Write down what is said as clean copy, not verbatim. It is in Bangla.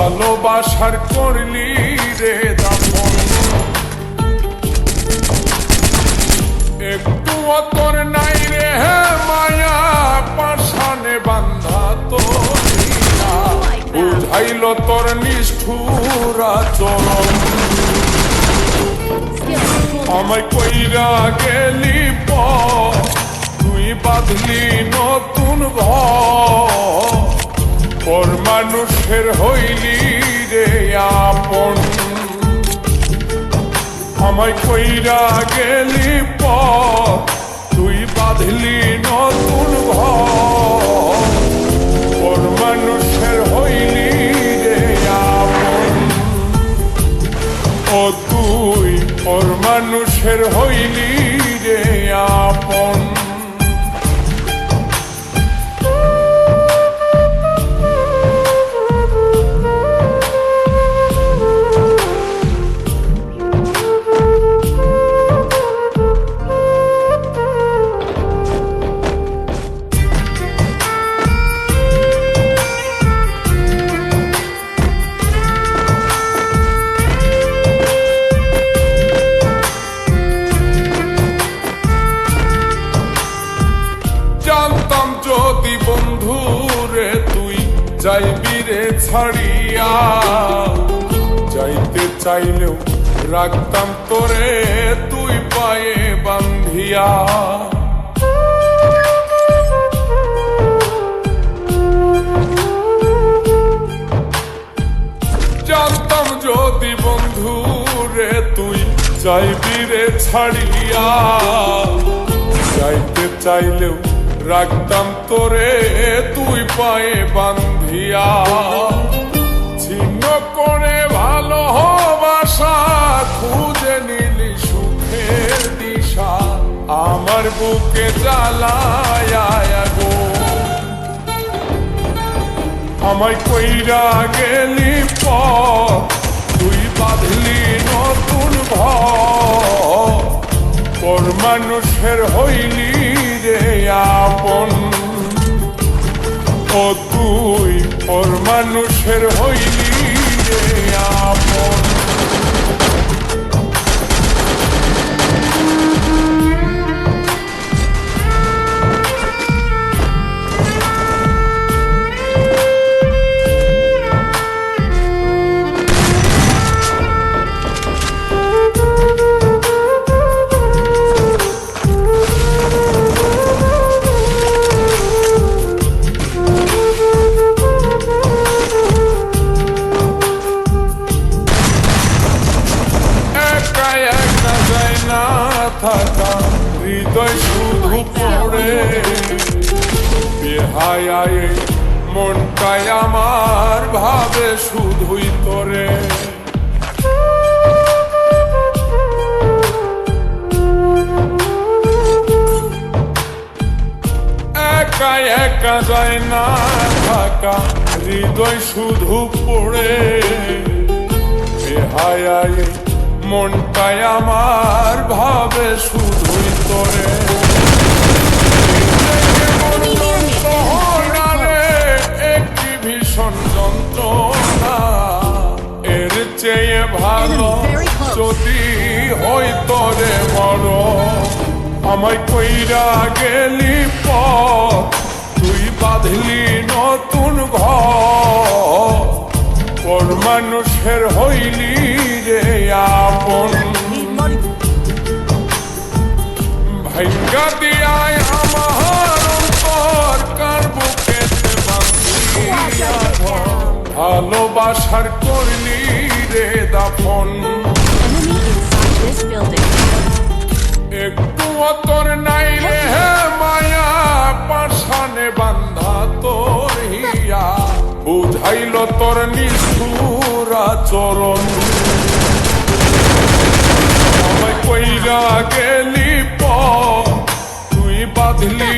ভালোবাসার করলি রে দাফন, একটু তোর নাই রে মায়া পাশানে বান্ধা তোর বুঝাইল তোর নিষ্ঠুর আচরণ। আমায় কইরা গেলি তুই বাঁধলি নতুন ঘর, পর মানুষের হইলি রে আপন। আমায় কইরা গেলি তুই বাঁধলি নতুন ঘর, পর মানুষের হইলি রে আপন। ও তুই পর মানুষের হইলি রে আপন। জানতাম যদি বন্ধু রে তুই যাইবি রে ছাড়িয়া, যাইতে চাইলেও রাখতাম তোরে তুই পায়ে বান্ধিয়া। জানতাম যদি বন্ধু রে তুই যাইবি রে ছাড়িয়া, যাইতে চাইলেও রাখতাম তোরে তুই পায়ে বান্ধিয়া। ছিন্ন করে ভালোবাসা খুঁজে নিলি সুখের দিশা, আমার বুকে জ্বালায় গো। আমায় কইরা গেলি তুই বাঁধলি নতুন ঘর, পর মানুষের হইলি রে আপন। ও তুই পর মানুষের হইলি রে আপন। থাকা হৃদয় শুধু পড়ে বেহায়ায় মনটাই আমার ভাবে শুধুই তোরে। একা একা যায় না থাকা হৃদয় শুধু পড়ে বেহায়ায় মনটাই আমার ভাবে শুধুই তোরে। একটি ভীষণ যন্ত্রণা, এর চেয়ে ভালো যদি হই তোরে মর। আমায় কইরা গেলি তুই বাঁধলি নতুন ঘর, পর মানুষের হইলি রে আপন। ভাগ্যা দিয়ায় আমার অন্তর কার বুকেতে বাঁধিয়া ধর, ভালোবাসার করলি রে দাফন। একটু তোর নাই রে মায়া পাশানে বান্ধা তোর হিয়া, বুঝাইল তোর নিষ্ঠুর আচরণ। আমায় কইরা গেলি তুই বাঁধলি